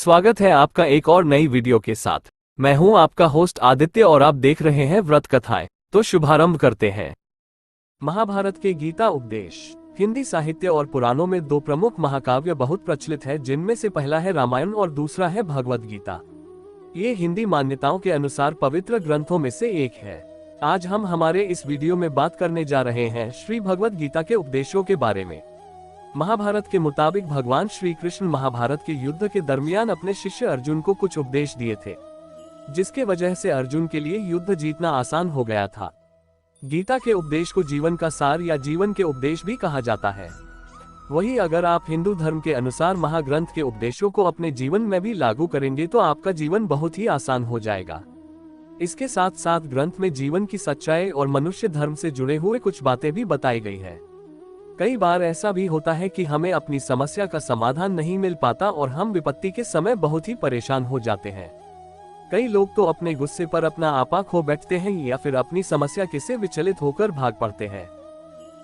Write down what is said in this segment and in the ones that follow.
स्वागत है आपका एक और नई वीडियो के साथ। मैं हूं आपका होस्ट आदित्य और आप देख रहे हैं व्रत कथाएं। तो शुभारंभ करते हैं। महाभारत के गीता उपदेश। हिंदी साहित्य और पुराणों में दो प्रमुख महाकाव्य बहुत प्रचलित है, जिनमें से पहला है रामायण और दूसरा है भगवद गीता। ये हिंदी मान्यताओं के अनुसार पवित्र ग्रंथों में से एक है। आज हम हमारे इस वीडियो में बात करने जा रहे हैं श्री भगवद गीता के उपदेशों के बारे में। महाभारत के मुताबिक भगवान श्री कृष्ण महाभारत के युद्ध के दरमियान अपने शिष्य अर्जुन को कुछ उपदेश दिए थे, जिसके वजह से अर्जुन के लिए युद्ध जीतना आसान हो गया था। गीता के उपदेश को जीवन का सार या जीवन के उपदेश भी कहा जाता है। वही अगर आप हिंदू धर्म के अनुसार महाग्रंथ के उपदेशों को अपने जीवन में भी लागू करेंगे तो आपका जीवन बहुत ही आसान हो जाएगा। इसके साथ साथ ग्रंथ में जीवन की सच्चाई और मनुष्य धर्म से जुड़े हुए कुछ बातें भी बताई गई है। कई बार ऐसा भी होता है कि हमें अपनी समस्या का समाधान नहीं मिल पाता और हम विपत्ति के समय बहुत ही परेशान हो जाते हैं। कई लोग तो अपने गुस्से पर अपना आपा खो बैठते हैं या फिर अपनी समस्या से विचलित होकर भाग पड़ते हैं।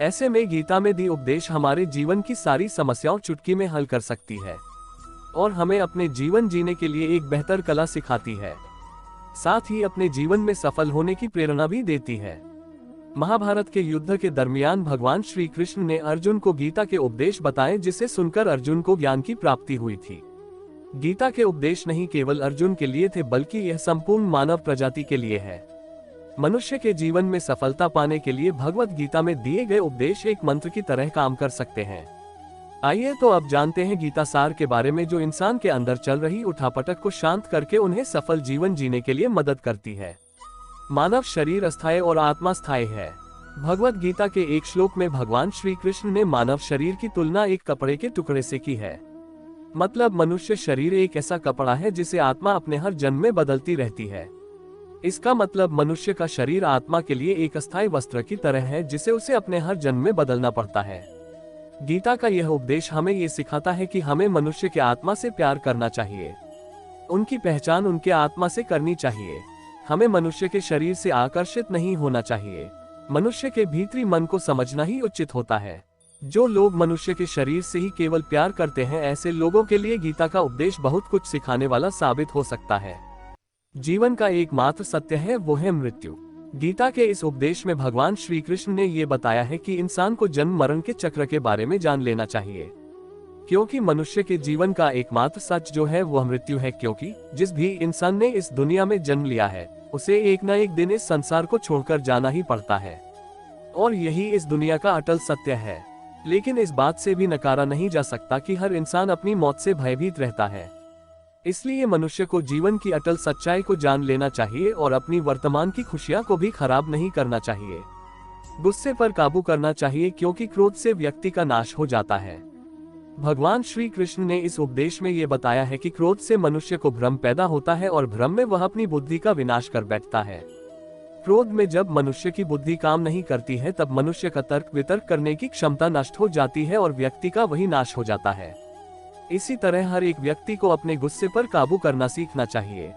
ऐसे में गीता में दी उपदेश हमारे जीवन की सारी समस्याओं चुटकी में हल कर सकती है और हमें अपने जीवन जीने के लिए एक बेहतर कला सिखाती है, साथ ही अपने जीवन में सफल होने की प्रेरणा भी देती है। महाभारत के युद्ध के दरमियान भगवान श्री कृष्ण ने अर्जुन को गीता के उपदेश बताए, जिसे सुनकर अर्जुन को ज्ञान की प्राप्ति हुई थी। गीता के उपदेश नहीं केवल अर्जुन के लिए थे, बल्कि यह संपूर्ण मानव प्रजाति के लिए है। मनुष्य के जीवन में सफलता पाने के लिए भगवद गीता में दिए गए उपदेश एक मंत्र की तरह काम कर सकते हैं। आइए तो अब जानते हैं गीता सार के बारे में, जो इंसान के अंदर चल रही उठापटक को शांत करके उन्हें सफल जीवन जीने के लिए मदद करती है। मानव शरीर अस्थायी और आत्मा स्थायी है। भगवद गीता के एक श्लोक में भगवान श्री कृष्ण ने मानव शरीर की तुलना एक कपड़े के टुकड़े से की है। मतलब मनुष्य शरीर एक ऐसा कपड़ा है जिसे आत्मा अपने हर जन्म में बदलती रहती है। इसका मतलब मनुष्य का शरीर आत्मा के लिए एक अस्थायी वस्त्र की तरह है, जिसे उसे अपने हर जन्म में बदलना पड़ता है। गीता का यह उपदेश हमें ये सिखाता है कि हमें मनुष्य के आत्मा से प्यार करना चाहिए, उनकी पहचान उनके आत्मा से करनी चाहिए। हमें मनुष्य के शरीर से आकर्षित नहीं होना चाहिए। मनुष्य के भीतरी मन को समझना ही उचित होता है। जो लोग मनुष्य के शरीर से ही केवल प्यार करते हैं, ऐसे लोगों के लिए गीता का उपदेश बहुत कुछ सिखाने वाला साबित हो सकता है। जीवन का एकमात्र सत्य है, वो है मृत्यु। गीता के इस उपदेश में भगवान श्री कृष्ण ने ये बताया है कि इंसान को जन्म मरण के चक्र के बारे में जान लेना चाहिए, क्योंकि मनुष्य के जीवन का एकमात्र सच जो है वह मृत्यु है। क्योंकि जिस भी इंसान ने इस दुनिया में जन्म लिया है, उसे एक न एक दिन इस संसार को छोड़कर जाना ही पड़ता है और यही इस दुनिया का अटल सत्य है। लेकिन इस बात से भी नकारा नहीं जा सकता कि हर इंसान अपनी मौत से भयभीत रहता है। इसलिए मनुष्य को जीवन की अटल सच्चाई को जान लेना चाहिए और अपनी वर्तमान की खुशियां को भी खराब नहीं करना चाहिए। गुस्से पर काबू करना चाहिए, क्योंकि क्रोध से व्यक्ति का नाश हो जाता है। भगवान श्री कृष्ण ने इस उपदेश में ये बताया है कि क्रोध से मनुष्य को भ्रम पैदा होता है और भ्रम में वह अपनी बुद्धि का विनाश कर बैठता है। क्रोध में जब मनुष्य की बुद्धि काम नहीं करती है, तब मनुष्य का तर्क वितर्क करने की क्षमता नष्ट हो जाती है और व्यक्ति का वही नाश हो जाता है। इसी तरह हर एक व्यक्ति को अपने गुस्से पर काबू करना सीखना चाहिए।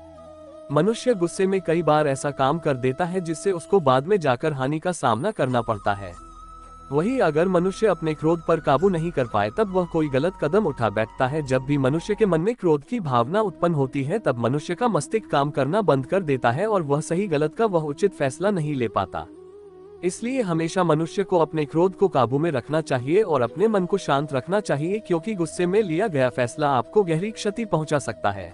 मनुष्य गुस्से में कई बार ऐसा काम कर देता है जिससे उसको बाद में जाकर हानि का सामना करना पड़ता है। वही अगर मनुष्य अपने क्रोध पर काबू नहीं कर पाए, तब वह कोई गलत कदम उठा बैठता है। जब भी मनुष्य के मन में क्रोध की भावना उत्पन्न होती है, तब मनुष्य का मस्तिष्क काम करना बंद कर देता है और वह सही गलत का वह उचित फैसला नहीं ले पाता। इसलिए हमेशा मनुष्य को अपने क्रोध को काबू में रखना चाहिए और अपने मन को शांत रखना चाहिए, क्योंकि गुस्से में लिया गया फैसला आपको गहरी क्षति पहुंचा सकता है।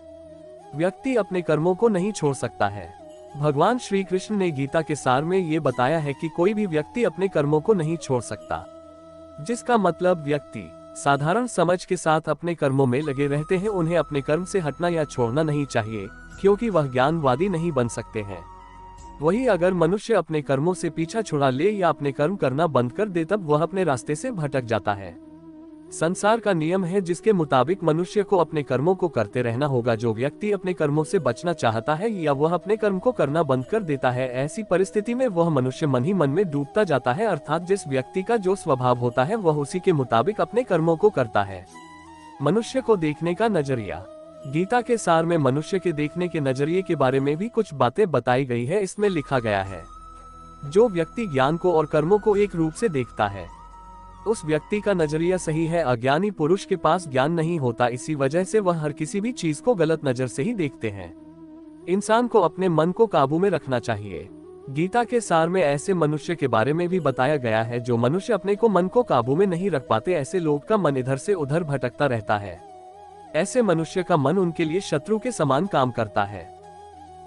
व्यक्ति अपने कर्मों को नहीं छोड़ सकता है। भगवान श्री कृष्ण ने गीता के सार में ये बताया है कि कोई भी व्यक्ति अपने कर्मों को नहीं छोड़ सकता, जिसका मतलब व्यक्ति साधारण समझ के साथ अपने कर्मों में लगे रहते हैं। उन्हें अपने कर्म से हटना या छोड़ना नहीं चाहिए, क्योंकि वह ज्ञानवादी नहीं बन सकते हैं। वही अगर मनुष्य अपने कर्मों से पीछा छुड़ा ले या अपने कर्म करना बंद कर दे, तब वह अपने रास्ते से भटक जाता है। संसार का नियम है जिसके मुताबिक मनुष्य को अपने कर्मों को करते रहना होगा। जो व्यक्ति अपने कर्मों से बचना चाहता है या वह अपने कर्म को करना बंद कर देता है, ऐसी परिस्थिति में वह मनुष्य मन ही मन में डूबता जाता है। अर्थात जिस व्यक्ति का जो स्वभाव होता है वह उसी के मुताबिक अपने कर्मों को करता है। मनुष्य को देखने का नजरिया। गीता के सार में मनुष्य के देखने के नजरिए के बारे में भी कुछ बातें बताई गई है। इसमें लिखा गया है, जो व्यक्ति ज्ञान को और कर्मों को एक रूप से देखता है, उस व्यक्ति का नजरिया सही है। अज्ञानी पुरुष के पास ज्ञान नहीं होता, इसी वजह से वह हर किसी भी चीज को गलत नजर से ही देखते हैं। इंसान को अपने मन को काबू में रखना चाहिए। गीता के सार में ऐसे मनुष्य के बारे में भी बताया गया है जो मनुष्य अपने को मन को काबू में नहीं रख पाते। ऐसे लोग का मन इधर से उधर भटकता रहता है। ऐसे मनुष्य का मन उनके लिए शत्रु के समान काम करता है,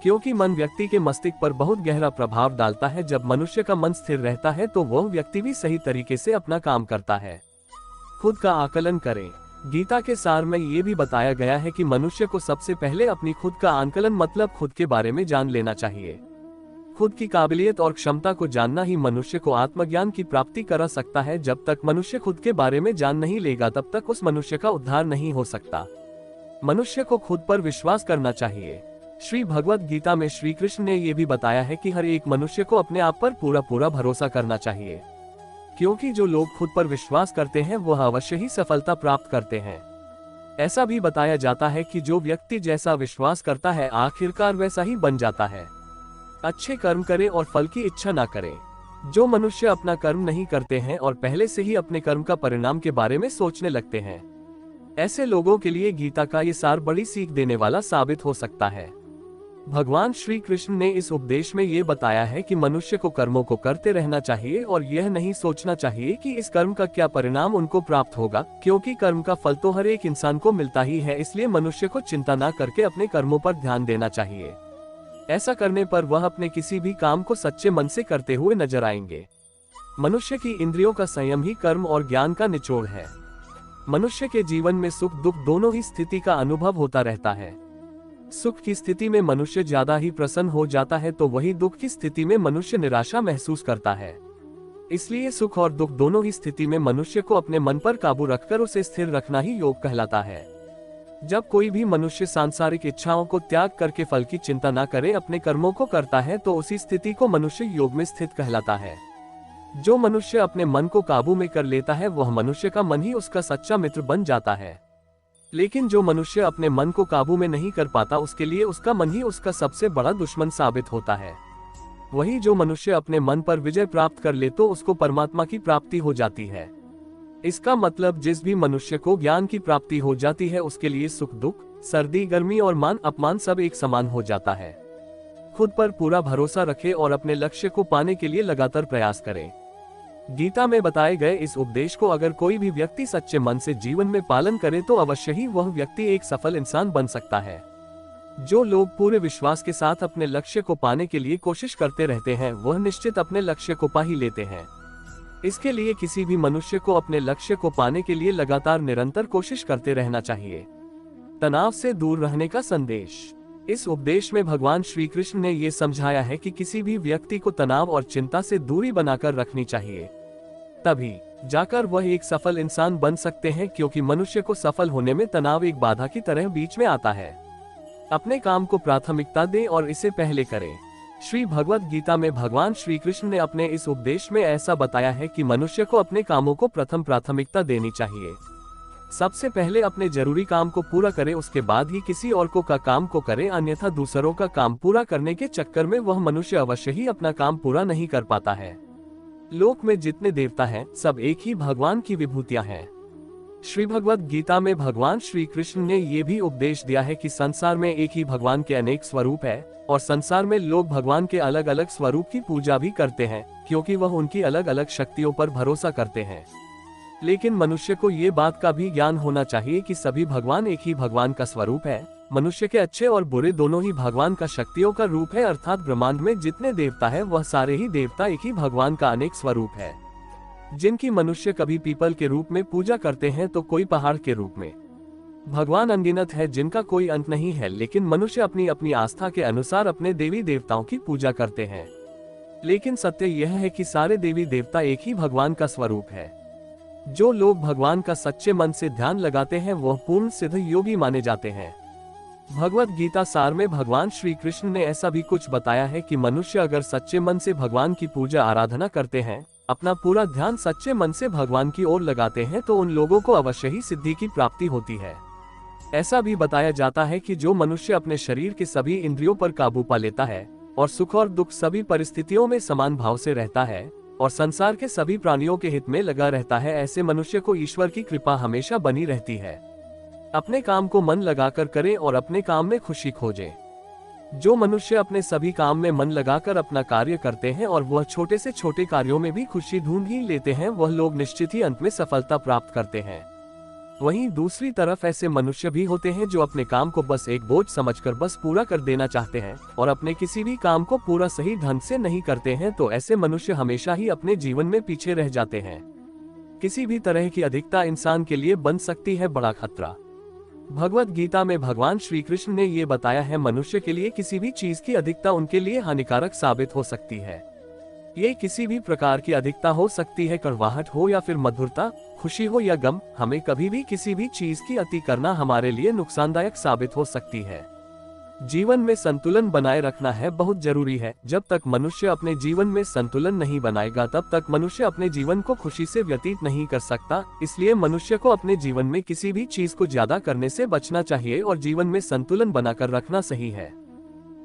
क्योंकि मन व्यक्ति के मस्तिष्क पर बहुत गहरा प्रभाव डालता है। जब मनुष्य का मन स्थिर रहता है तो वह व्यक्ति भी सही तरीके से अपना काम करता है। खुद का आकलन करें। गीता के सार में ये भी बताया गया है कि मनुष्य को सबसे पहले अपनी खुद का आकलन मतलब खुद के बारे में जान लेना चाहिए। खुद की काबिलियत और क्षमता को जानना ही मनुष्य को आत्मज्ञान की प्राप्ति करा सकता है। जब तक मनुष्य खुद के बारे में जान नहीं लेगा तब तक उस मनुष्य का उद्धार नहीं हो सकता। मनुष्य को खुद पर विश्वास करना चाहिए। श्री भगवद गीता में श्री कृष्ण ने यह भी बताया है कि हर एक मनुष्य को अपने आप पर पूरा पूरा भरोसा करना चाहिए, क्योंकि जो लोग खुद पर विश्वास करते हैं वह अवश्य ही सफलता प्राप्त करते हैं। ऐसा भी बताया जाता है कि जो व्यक्ति जैसा विश्वास करता है आखिरकार वैसा ही बन जाता है। अच्छे कर्म करें और फल की इच्छा ना करें। जो मनुष्य अपना कर्म नहीं करते हैं और पहले से ही अपने कर्म का परिणाम के बारे में सोचने लगते हैं, ऐसे लोगों के लिए गीता का ये सार बड़ी सीख देने वाला साबित हो सकता है। भगवान श्री कृष्ण ने इस उपदेश में ये बताया है कि मनुष्य को कर्मों को करते रहना चाहिए और यह नहीं सोचना चाहिए कि इस कर्म का क्या परिणाम उनको प्राप्त होगा, क्योंकि कर्म का फल तो हर एक इंसान को मिलता ही है। इसलिए मनुष्य को चिंता न करके अपने कर्मों पर ध्यान देना चाहिए। ऐसा करने पर वह अपने किसी भी काम को सच्चे मन से करते हुए नजर आएंगे। मनुष्य की इंद्रियों का संयम ही कर्म और ज्ञान का निचोड़ है। मनुष्य के जीवन में सुख दुख दोनों ही स्थिति का अनुभव होता रहता है। सुख की स्थिति में मनुष्य ज्यादा ही प्रसन्न हो जाता है तो वही दुख की स्थिति में मनुष्य निराशा महसूस करता है। इसलिए सुख और दुख दोनों ही स्थिति में मनुष्य को अपने मन पर काबू रखकर उसे स्थिर रखना ही योग कहलाता है। जब कोई भी मनुष्य सांसारिक इच्छाओं को त्याग करके फल की चिंता न करे अपने कर्मों को करता है तो उसी स्थिति को मनुष्य योग में स्थित कहलाता है। जो मनुष्य अपने मन को काबू में कर लेता है वह मनुष्य का मन ही उसका सच्चा मित्र बन जाता है। लेकिन जो मनुष्य अपने मन को काबू में नहीं कर पाता उसके लिए उसका मन ही उसका सबसे बड़ा दुश्मन साबित होता है। वही जो मनुष्य अपने मन पर विजय प्राप्त कर ले तो उसको परमात्मा की प्राप्ति हो जाती है। इसका मतलब जिस भी मनुष्य को ज्ञान की प्राप्ति हो जाती है उसके लिए सुख दुख, सर्दी गर्मी और मान अपमान सब एक समान हो जाता है। खुद पर पूरा भरोसा रखें और अपने लक्ष्य को पाने के लिए लगातार प्रयास करें। गीता में बताए गए इस उपदेश को अगर कोई भी व्यक्ति सच्चे मन से जीवन में पालन करे तो अवश्य ही वह व्यक्ति एक सफल इंसान बन सकता है। जो लोग पूरे विश्वास के साथ अपने लक्ष्य को पाने के लिए कोशिश करते रहते हैं वह निश्चित अपने लक्ष्य को पा ही लेते हैं। इसके लिए किसी भी मनुष्य को अपने लक्ष्य को पाने के लिए लगातार निरंतर कोशिश करते रहना चाहिए। तनाव से दूर रहने का संदेश। इस उपदेश में भगवान श्री कृष्ण ने ये समझाया है कि किसी भी व्यक्ति को तनाव और चिंता से दूरी बनाकर रखनी चाहिए, तभी जाकर वह एक सफल इंसान बन सकते हैं, क्योंकि मनुष्य को सफल होने में तनाव एक बाधा की तरह बीच में आता है। अपने काम को प्राथमिकता दें और इसे पहले करें। श्री भगवद गीता में भगवान श्री कृष्ण ने अपने इस उपदेश में ऐसा बताया है कि मनुष्य को अपने कामों को प्रथम प्राथमिकता देनी चाहिए। सबसे पहले अपने जरूरी काम को पूरा करें, उसके बाद ही किसी और का काम को करें, अन्यथा दूसरों का काम पूरा करने के चक्कर में वह मनुष्य अवश्य ही अपना काम पूरा नहीं कर पाता है। लोक में जितने देवता हैं सब एक ही भगवान की विभूतियां हैं। श्री भगवद गीता में भगवान श्री कृष्ण ने ये भी उपदेश दिया है कि संसार में एक ही भगवान के अनेक स्वरूप है और संसार में लोग भगवान के अलग अलग स्वरूप की पूजा भी करते हैं, क्योंकि वह उनकी अलग अलग शक्तियों पर भरोसा करते हैं। लेकिन मनुष्य को ये बात का भी ज्ञान होना चाहिए कि सभी भगवान एक ही भगवान का स्वरूप है। मनुष्य के अच्छे और बुरे दोनों ही भगवान का शक्तियों का रूप है, अर्थात ब्रह्मांड में जितने देवता है वह सारे ही देवता एक ही भगवान का अनेक स्वरूप है, जिनकी मनुष्य कभी पीपल के रूप में पूजा करते हैं तो कोई पहाड़ के रूप में। भगवान अनगिनत है जिनका कोई अंत नहीं है, लेकिन मनुष्य अपनी अपनी आस्था के अनुसार अपने देवी देवताओं की पूजा करते हैं। लेकिन सत्य यह है कि सारे देवी देवता एक ही भगवान का स्वरूप है। जो लोग भगवान का सच्चे मन से ध्यान लगाते हैं वह पूर्ण सिद्ध योगी माने जाते हैं। भगवद गीता सार में भगवान श्री कृष्ण ने ऐसा भी कुछ बताया है कि मनुष्य अगर सच्चे मन से भगवान की पूजा आराधना करते हैं, अपना पूरा ध्यान सच्चे मन से भगवान की ओर लगाते हैं, तो उन लोगों को अवश्य ही सिद्धि की प्राप्ति होती है। ऐसा भी बताया जाता है कि जो मनुष्य अपने शरीर के सभी इंद्रियों पर काबू पा लेता है और सुख और दुख सभी परिस्थितियों में समान भाव से रहता है, और संसार के सभी प्राणियों के हित में लगा रहता है, ऐसे मनुष्य को ईश्वर की कृपा हमेशा बनी रहती है। अपने काम को मन लगाकर करें और अपने काम में खुशी खोजें। जो मनुष्य अपने सभी काम में मन लगाकर अपना कार्य करते हैं और वह छोटे से छोटे कार्यों में भी खुशी ढूंढ ही लेते हैं, वह लोग निश्चित ही अंत में सफलता प्राप्त करते हैं। वहीं दूसरी तरफ ऐसे मनुष्य भी होते हैं जो अपने काम को बस एक बोझ समझकर बस पूरा कर देना चाहते हैं और अपने किसी भी काम को पूरा सही ढंग से नहीं करते हैं, तो ऐसे मनुष्य हमेशा ही अपने जीवन में पीछे रह जाते हैं। किसी भी तरह की अधिकता इंसान के लिए बन सकती है बड़ा खतरा। भगवत गीता में भगवान श्री कृष्ण ने ये बताया है, मनुष्य के लिए किसी भी चीज की अधिकता उनके लिए हानिकारक साबित हो सकती है। ये किसी भी प्रकार की अधिकता हो सकती है, कड़वाहट हो या फिर मधुरता, खुशी हो या गम। हमें कभी भी किसी भी चीज की अति करना हमारे लिए नुकसानदायक साबित हो सकती है। जीवन में संतुलन बनाए रखना है बहुत जरूरी है। जब तक मनुष्य अपने जीवन में संतुलन नहीं बनाएगा, तब तक मनुष्य अपने जीवन को खुशी से व्यतीत नहीं कर सकता। इसलिए मनुष्य को अपने जीवन में किसी भी चीज को ज्यादा करने से बचना चाहिए और जीवन में संतुलन बनाकर रखना सही है।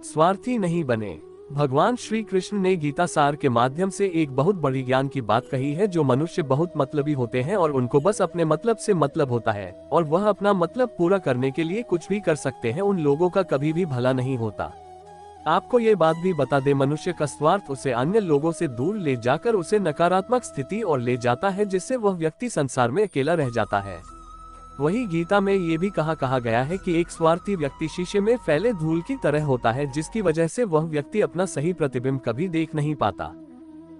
स्वार्थी नहीं बने। भगवान श्री कृष्ण ने गीता सार के माध्यम से एक बहुत बड़ी ज्ञान की बात कही है। जो मनुष्य बहुत मतलबी होते हैं और उनको बस अपने मतलब से मतलब होता है और वह अपना मतलब पूरा करने के लिए कुछ भी कर सकते हैं, उन लोगों का कभी भी भला नहीं होता। आपको ये बात भी बता दे, मनुष्य का स्वार्थ उसे अन्य लोगों से दूर ले जाकर उसे नकारात्मक स्थिति और ले जाता है, जिससे वह व्यक्ति संसार में अकेला रह जाता है। वही गीता में ये भी कहा गया है कि एक स्वार्थी व्यक्ति शीशे में फैले धूल की तरह होता है, जिसकी वजह से वह व्यक्ति अपना सही प्रतिबिंब कभी देख नहीं पाता।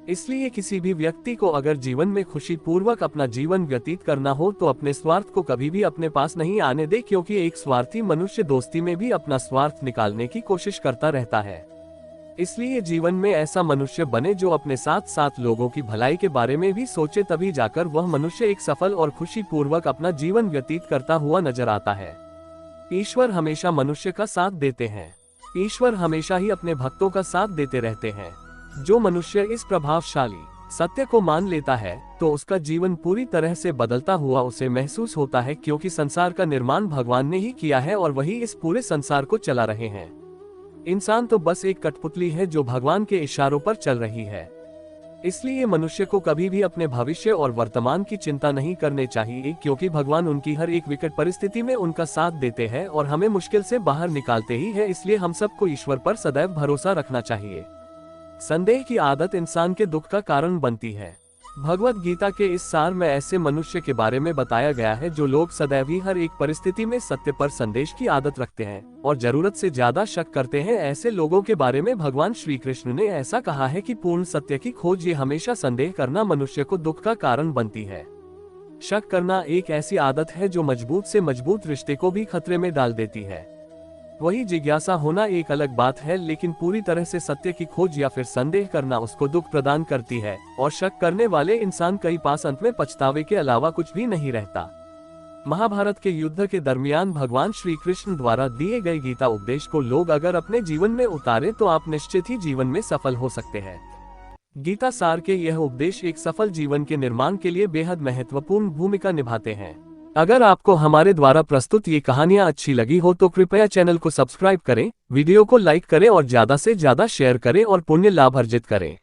इसलिए किसी भी व्यक्ति को अगर जीवन में खुशी पूर्वक अपना जीवन व्यतीत करना हो तो अपने स्वार्थ को कभी भी अपने पास नहीं आने दे, क्योंकि एक स्वार्थी मनुष्य दोस्ती में भी अपना स्वार्थ निकालने की कोशिश करता रहता है। इसलिए जीवन में ऐसा मनुष्य बने जो अपने साथ साथ लोगों की भलाई के बारे में भी सोचे, तभी जाकर वह मनुष्य एक सफल और खुशी पूर्वक अपना जीवन व्यतीत करता हुआ नजर आता है। ईश्वर हमेशा मनुष्य का साथ देते हैं। ईश्वर हमेशा ही अपने भक्तों का साथ देते रहते हैं। जो मनुष्य इस प्रभावशाली सत्य को मान लेता है तो उसका जीवन पूरी तरह से बदलता हुआ उसे महसूस होता है, क्योंकि संसार का निर्माण भगवान ने ही किया है और वही इस पूरे संसार को चला रहे हैं। इंसान तो बस एक कठपुतली है जो भगवान के इशारों पर चल रही है। इसलिए मनुष्य को कभी भी अपने भविष्य और वर्तमान की चिंता नहीं करनी चाहिए, क्योंकि भगवान उनकी हर एक विकट परिस्थिति में उनका साथ देते हैं और हमें मुश्किल से बाहर निकालते ही है। इसलिए हम सबको ईश्वर पर सदैव भरोसा रखना चाहिए। संदेह की आदत इंसान के दुख का कारण बनती है। भगवत गीता के इस सार में ऐसे मनुष्य के बारे में बताया गया है जो लोग सदैव ही हर एक परिस्थिति में सत्य पर संदेश की आदत रखते हैं और जरूरत से ज्यादा शक करते हैं। ऐसे लोगों के बारे में भगवान श्री कृष्ण ने ऐसा कहा है कि पूर्ण सत्य की खोज ये हमेशा संदेह करना मनुष्य को दुख का कारण बनती है। शक करना एक ऐसी आदत है जो मजबूत से मजबूत रिश्ते को भी खतरे में डाल देती है। वही जिज्ञासा होना एक अलग बात है, लेकिन पूरी तरह से सत्य की खोज या फिर संदेह करना उसको दुख प्रदान करती है और शक करने वाले इंसान के पास अंत में पछतावे के अलावा कुछ भी नहीं रहता। महाभारत के युद्ध के दरमियान भगवान श्री कृष्ण द्वारा दिए गए गीता उपदेश को लोग अगर अपने जीवन में उतारे तो आप निश्चित ही जीवन में सफल हो सकते हैं। गीता सार के यह उपदेश एक सफल जीवन के निर्माण के लिए बेहद महत्वपूर्ण भूमिका निभाते हैं। अगर आपको हमारे द्वारा प्रस्तुत ये कहानियाँ अच्छी लगी हो तो कृपया चैनल को सब्सक्राइब करें, वीडियो को लाइक करें और ज्यादा से ज्यादा शेयर करें और पुण्य लाभ अर्जित करें।